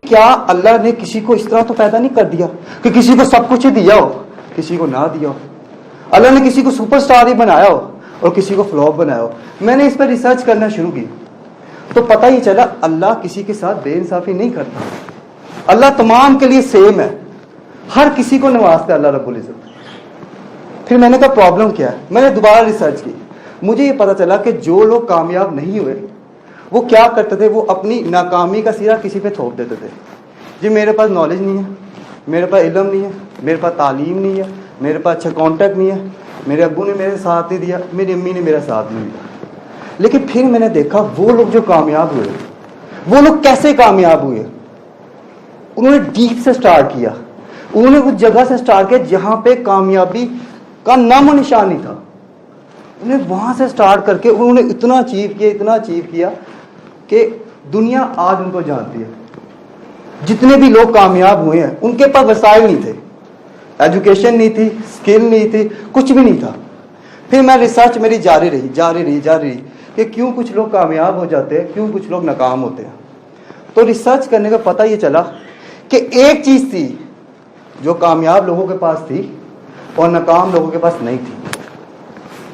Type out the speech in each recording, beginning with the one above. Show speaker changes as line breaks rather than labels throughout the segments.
کیا اللہ نے کسی کو اس طرح تو پیدا نہیں کر دیا کہ کسی کو سب کچھ ہی دیا ہو, کسی کو نہ دیا ہو. اللہ نے کسی کو سپر سٹار ہی بنایا ہو اور کسی کو فلاپ بنایا ہو. میں نے اس پر ریسرچ کرنا شروع کی تو پتہ ہی چلا اللہ کسی کے ساتھ بے انصافی نہیں کرتا. اللہ تمام کے لیے سیم ہے, ہر کسی کو نوازتا ہے اللہ رب العزت. پھر میں نے کہا پرابلم کیا ہے. میں نے دوبارہ ریسرچ کی, مجھے یہ پتا چلا کہ جو لوگ کامیاب نہیں ہوئے وہ کیا کرتے تھے, وہ اپنی ناکامی کا سیرا کسی پہ تھوپ دیتے تھے. جی میرے پاس نالج نہیں ہے, میرے پاس علم نہیں ہے, میرے پاس تعلیم نہیں ہے, میرے پاس اچھا کانٹیکٹ نہیں ہے, میرے ابو نے میرے ساتھ نہیں دیا, میری امی نے میرا ساتھ نہیں دیا. لیکن پھر میں نے دیکھا وہ لوگ جو کامیاب ہوئے, وہ لوگ کیسے کامیاب ہوئے. انہوں نے ڈیپ سے سٹارٹ کیا, انہوں نے اس جگہ سے سٹارٹ کیا جہاں پہ کامیابی کا نام و نشان نہیں تھا. انہیں وہاں سے سٹارٹ کر کے انہوں نے اتنا اچیو کیا کہ دنیا آج ان کو جانتی ہے. جتنے بھی لوگ کامیاب ہوئے ہیں ان کے پاس وسائل نہیں تھے, ایجوکیشن نہیں تھی, اسکل نہیں تھی, کچھ بھی نہیں تھا. پھر میں ریسرچ میری جاری رہی کہ کیوں کچھ لوگ کامیاب ہو جاتے ہیں, کیوں کچھ لوگ ناکام ہوتے ہیں. تو ریسرچ کرنے کا پتہ یہ چلا کہ ایک چیز تھی جو کامیاب لوگوں کے پاس تھی اور ناکام لوگوں کے پاس نہیں تھی,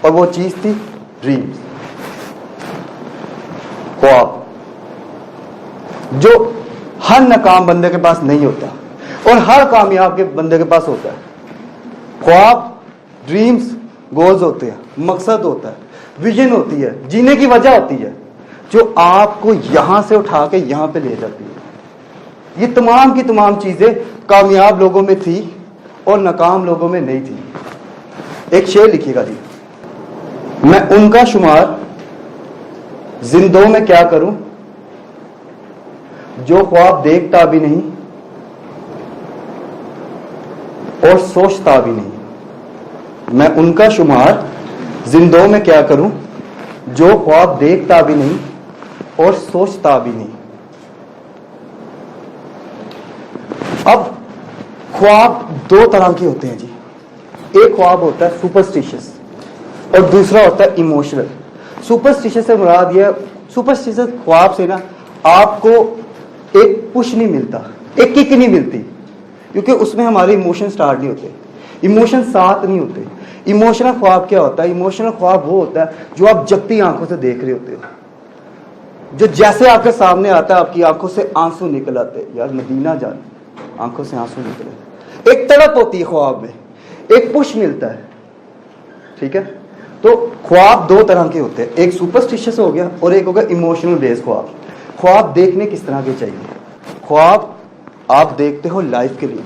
اور وہ چیز تھی ڈریمز, خواب, جو ہر ناکام بندے کے پاس نہیں ہوتا اور ہر کامیاب کے بندے کے پاس ہوتا ہے. خواب, ڈریمز, گولز ہوتے ہیں, مقصد ہوتا ہے, ویژن ہوتی ہے, جینے کی وجہ ہوتی ہے جو آپ کو یہاں سے اٹھا کے یہاں پہ لے جاتی ہے. یہ تمام کی تمام چیزیں کامیاب لوگوں میں تھی اور ناکام لوگوں میں نہیں تھی. ایک شعر لکھیے گا جی, میں ان کا شمار زندوں میں کیا کروں جو خواب دیکھتا بھی نہیں اور سوچتا بھی نہیں. میں ان کا شمار زندوں میں کیا کروں جو خواب دیکھتا بھی نہیں اور سوچتا بھی نہیں. اب خواب دو طرح کے ہوتے ہیں جی. ایک خواب ہوتا ہے سپرسٹیشس اور دوسرا ہوتا ہے ایموشنل. سپرسٹیشس سے مراد یہ, سپرسٹیشس خواب سے نا آپ کو ایک پش نہیں ملتا, ایک کک نہیں ملتی, کیونکہ اس میں ہمارے ایموشن سٹارٹ نہیں ہوتے, ایموشن ساتھ نہیں ہوتے. ایموشنل خواب کیا ہوتا ہے؟ ایموشنل خواب وہ ہوتا ہے جو آپ جگتی آنکھوں سے دیکھ رہے ہوتے ہو, جو جیسے آپ کے سامنے آتا ہے آپ کی آنکھوں سے آنسو نکل آتے, یار مدینہ جان, آنکھوں سے آنسو نکلے. ایک تڑپ ہوتی ہے خواب میں, ایک پش ملتا ہے. ٹھیک ہے, تو خواب دو طرح کے ہوتے ہیں, ایک سپرسٹیشس ہو گیا اور ایک ہوگا ایموشنل بیس خواب. خواب دیکھنے کس طرح کے چاہیے؟ خواب آپ دیکھتے ہو لائف کے لیے,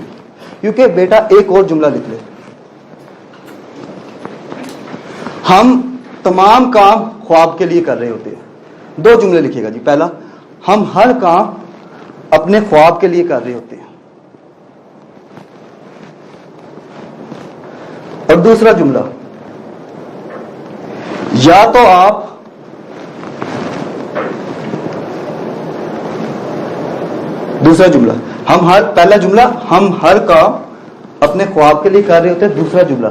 کیونکہ بیٹا ایک اور جملہ لکھ لے, ہم تمام کام خواب کے لیے کر رہے ہوتے ہیں. دو جملے لکھیے گا جی. پہلا, ہم ہر کام اپنے خواب کے لیے کر رہے ہوتے ہیں, اور دوسرا جملہ, یا تو آپ دوسرا جملہ, پہلا جملہ ہم ہر کام اپنے خواب کے لیے کر رہے ہوتے ہیں. دوسرا جملہ,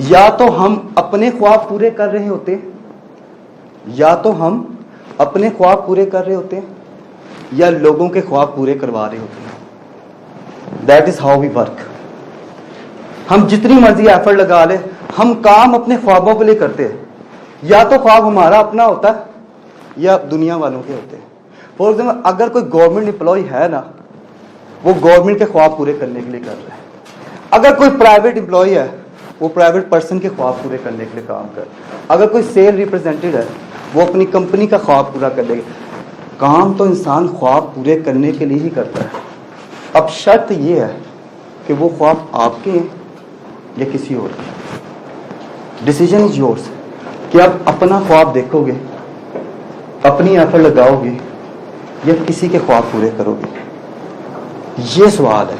یا تو ہم اپنے خواب پورے کر رہے ہوتے ہیں, یا تو ہم اپنے خواب پورے کر رہے ہوتے ہیں, یا لوگوں کے خواب پورے کروا رہے ہوتے ہیں. That is how we work. ہم جتنی مرضی ایفرٹ لگا لیں, ہم کام اپنے خوابوں کے لیے کرتے ہیں. یا تو خواب ہمارا اپنا ہوتا ہے یا دنیا والوں کے ہوتے ہیں. فار ایگزامپل, اگر کوئی گورنمنٹ امپلائی ہے نا, وہ گورنمنٹ کے خواب پورے کرنے کے لیے کر رہا ہے. اگر کوئی پرائیویٹ امپلائی ہے, وہ پرائیویٹ پرسن کے خواب پورے کرنے کے لیے کام کر رہا ہے. اگر کوئی سیل ریپرزینٹیو ہے, وہ اپنی کمپنی کا خواب پورا کر لے گا. کام تو انسان خواب پورے کرنے کے لیے ہی کرتا ہے. اب شرط یہ ہے کہ وہ خواب آپ کے ہیں یا کسی اور کے. ڈیسیژن از یورس کہ آپ اپنا خواب دیکھو گے, اپنی ایفرٹ لگاؤ گے یا کسی کے خواب پورے کرو گے. یہ سوال ہے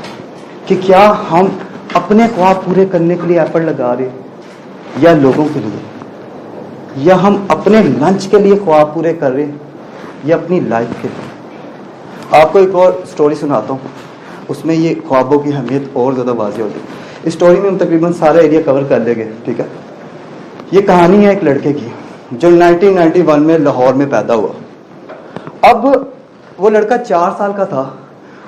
کہ کیا ہم اپنے خواب پورے کرنے کے لیے ایفرٹ لگا رہے یا لوگوں کے لیے, یا ہم اپنے لنچ کے لیے خواب پورے کر رہے یا اپنی لائف کے لیے. آپ کو ایک اور سٹوری سناتا ہوں, اس میں یہ خوابوں کی اہمیت اور زیادہ واضح ہوتی ہے. اس سٹوری میں ہم تقریباً سارا ایریا کور کر لیں گے. ٹھیک ہے, یہ کہانی ہے ایک لڑکے کی جو 1991 میں لاہور میں پیدا ہوا. اب وہ لڑکا 4 سال کا تھا,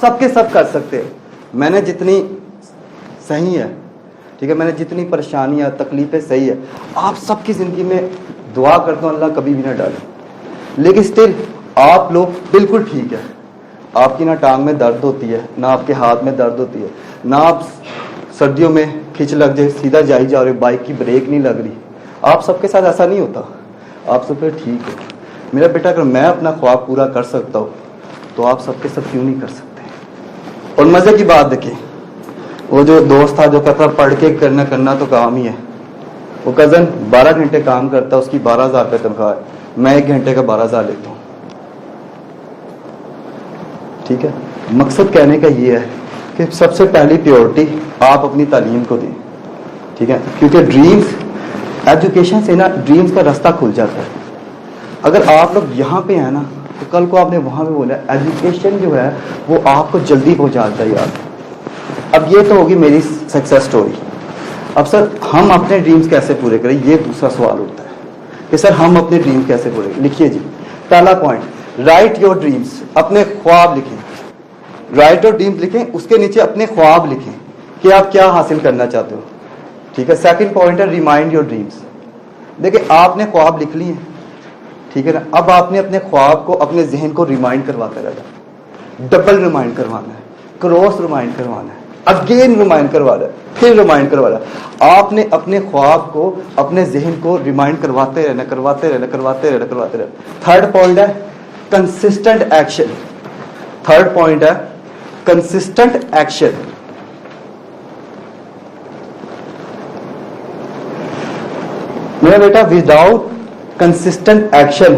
سب کے سب کر سکتے ہیں. میں نے جتنی صحیح ہے, ٹھیک ہے, میں نے جتنی پریشانیاں تکلیفیں صحیح ہے, آپ سب کی زندگی میں دعا کرتا ہوں اللہ کبھی بھی نہ ڈالے. لیکن اسٹل آپ لوگ بالکل ٹھیک ہے, آپ کی نہ ٹانگ میں درد ہوتی ہے, نہ آپ کے ہاتھ میں درد ہوتی ہے, نہ آپ سردیوں میں کھچ لگ جائے سیدھا جائی جا رہے, بائک کی بریک نہیں لگ رہی. آپ سب کے ساتھ ایسا نہیں ہوتا. آپ سب پہ ٹھیک ہے میرا بیٹا, اگر میں اپنا خواب پورا کر سکتا ہوں تو آپ سب کے سب کیوں نہیں کر سکتے. اور مزے کی بات دیکھیں, وہ جو دوست تھا جو کہتا پڑھ کے کرنا تو کام ہی ہے, وہ کزن 12 گھنٹے کام کرتا ہے, اس کی 12,000 روپے تنخواہ ہے, میں 1 گھنٹے کا 12,000 لیتا ہوں. ٹھیک ہے, مقصد کہنے کا یہ ہے کہ سب سے پہلی پیورٹی آپ اپنی تعلیم کو دیں. ٹھیک ہے, کیونکہ ڈریمز, ایجوکیشن سے نا ڈریمز کا راستہ کھل جاتا ہے. اگر آپ لوگ یہاں پہ ہیں نا تو کل کو آپ نے وہاں پہ بولا ایجوکیشن جو ہے وہ آپ کو جلدی پہنچاتا ہے یار. اب یہ تو ہوگی میری سکسیس سٹوری. اب سر ہم اپنے ڈریمز کیسے پورے کریں, یہ دوسرا سوال ہوتا ہے کہ سر ہم اپنے ڈریم کیسے پورے کریں. لکھیے جی, پہلا پوائنٹ, رائٹ یور ڈریمز, اپنے خواب لکھیں. رائٹ یور ڈریمز لکھیں, اس کے نیچے اپنے خواب لکھیں کہ آپ کیا حاصل کرنا چاہتے ہو. ٹھیک ہے, سیکنڈ پوائنٹ ہے ریمائنڈ یور ڈریمز. دیکھیں آپ نے خواب لکھ لیے, ٹھیک ہے نا, اب آپ نے اپنے خواب کو اپنے ذہن کو ریمائنڈ کرواتے رہنا. ڈبل ریمائنڈ کروانا ہے, کراس ریمائنڈ کروانا ہے, اگین ریمائنڈ کروانا ہے, پھر ریمائنڈ کروانا ہے. آپ نے اپنے خواب کو اپنے ذہن کو ریمائنڈ کرواتے رہنا, کرواتے رہنا, کرواتے رہنا, کرواتے رہنا. تھرڈ پوائنٹ ہے کنسسٹنٹ ایکشن. تھرڈ پوائنٹ ہے کنسسٹنٹ ایکشن. میرا بیٹا وداؤٹ کنسسٹنٹ ایکشن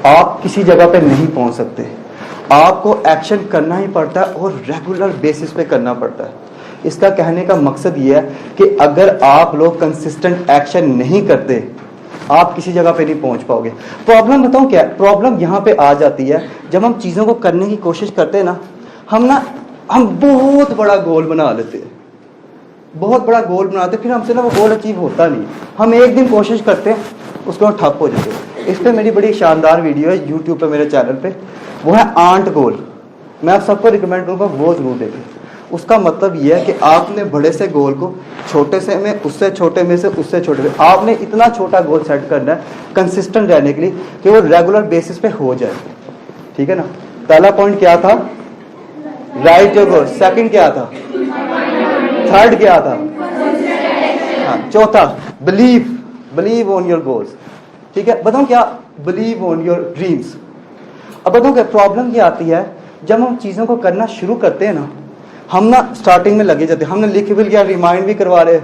آپ کسی جگہ پہ نہیں پہنچ سکتے. آپ کو ایکشن کرنا ہی پڑتا ہے اور ریگولر بیسس پہ کرنا پڑتا ہے. اس کا کہنے کا مقصد یہ ہے کہ اگر آپ لوگ کنسسٹنٹ ایکشن نہیں کرتے آپ کسی جگہ پہ نہیں پہنچ پاؤ گے. پرابلم بتاؤں کیا, پرابلم یہاں پہ آ جاتی ہے جب ہم چیزوں کو کرنے کی کوشش کرتے ہیں نا, ہم بہت بڑا گول بنا لیتے ہیں, بہت بڑا گول بناتے, پھر ہم سے نا وہ گول اچیو ہوتا نہیں. ہم ایک دن کوشش کرتے ہیں, اس کو ٹھپ ہو جاتے ہیں. اس پہ میری بڑی شاندار ویڈیو ہے یوٹیوب پہ میرے چینل پہ, وہ ہے آنٹ گول. میں آپ سب کو ریکمینڈ کروں گا وہ ضرور دیکھیں. اس کا مطلب یہ ہے کہ آپ نے بڑے سے گول کو چھوٹے سے میں, اس سے چھوٹے میں سے, اس سے چھوٹے میں, آپ نے اتنا چھوٹا گول سیٹ کرنا ہے کنسسٹنٹ رہنے کے لیے کہ وہ ریگولر بیسس پہ ہو جائے. ٹھیک ہے نا. پہلا پوائنٹ کیا تھا, رائٹ یور گول. سیکنڈ کیا تھا, تھرڈ کیا تھا, چوتھا بلیو آن یور گولز. ٹھیک ہے, بتاؤں کیا, بلیو آن یور ڈریمز. اب بتاؤں کہ پرابلم یہ آتی ہے جب ہم چیزوں کو کرنا شروع کرتے ہیں نا, ہم نا سٹارٹنگ میں لگے جاتے ہیں, ہم نے لکھ بھی لیا, ریمائنڈ بھی کروا رہے,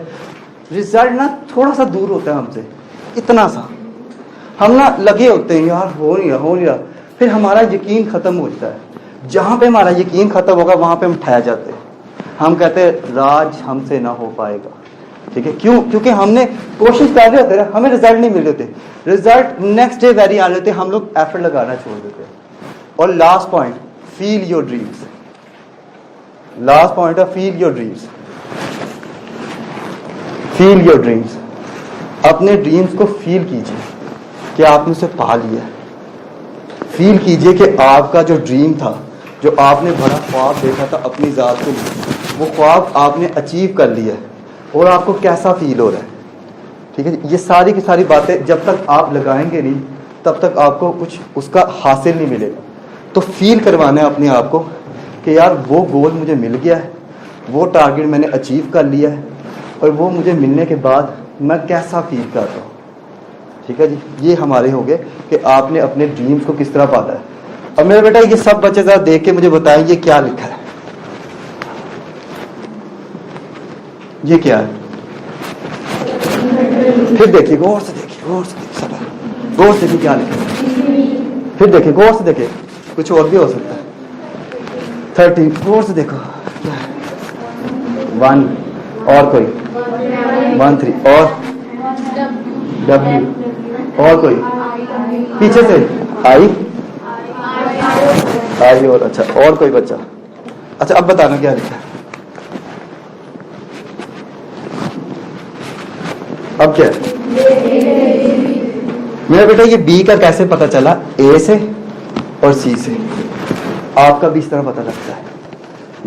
ریزلٹ نا تھوڑا سا دور ہوتا ہے ہم سے, اتنا سا. ہم نا لگے ہوتے ہیں یار ہو نہیں رہا, پھر ہمارا یقین ختم ہو جاتا ہے. جہاں پہ ہمارا یقین ختم ہوگا وہاں پہ ہم ٹھہر جاتے ہیں. ہم کہتے ہیں راج ہم سے نہ ہو پائے گا. ٹھیک ہے, کیوں, کیونکہ ہم نے کوشش کر رہے ہوتے ہیں, ہمیں رزلٹ نہیں مل رہے تھے, رزلٹ نیکسٹ ڈے ویری آ جاتے, ہم لوگ ایفرٹ لگانا چھوڑ دیتے ہیں. اور last point, feel your dreams. Last point ہے feel your dreams. Feel your dreams. اپنے ڈریمز کو فیل کیجیے کہ آپ نے اسے پا لیا. فیل کیجیے کہ آپ کا جو ڈریم تھا, جو آپ نے بڑا خواب دیکھا تھا اپنی ذات کو, وہ خواب آپ نے اچیو کر لیا ہے اور آپ کو کیسا فیل ہو رہا ہے. ٹھیک ہے, یہ ساری کی ساری باتیں جب تک آپ لگائیں گے نہیں تب تک آپ کو کچھ اس کا حاصل نہیں ملے گا. تو فیل کروانا ہے اپنے آپ کو کہ یار وہ گول مجھے مل گیا ہے, وہ ٹارگیٹ میں نے اچیو کر لیا ہے, اور وہ مجھے ملنے کے بعد میں کیسا فیل کرتا ہوں. ٹھیک ہے جی, یہ ہمارے ہو گئے کہ آپ نے اپنے ڈریمز کو کس طرح پالا ہے. اب میرا بیٹا یہ سب بچے ذرا دیکھ کے مجھے بتائیں یہ کیا لکھا ہے, یہ کیا ہے. پھر دیکھیے غور سے, دیکھیے غور سے, غور سے دیکھیے کیا لکھا ہے. پھر دیکھیے غور سے, دیکھیے کچھ اور بھی ہو سکتا ہے. 13 غور سے دیکھو, 1 اور کوئی 1 3 اور W اور کوئی پیچھے سے آئی اور اچھا اور کوئی بچہ. اچھا اب بتانا کیا لکھا ہے. اب کیا ہے میرا بیٹا, یہ بی کا کیسے پتا چلا, اے سے اور سی سے. آپ کا بھی اس طرح پتا لگتا ہے.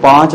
5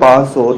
500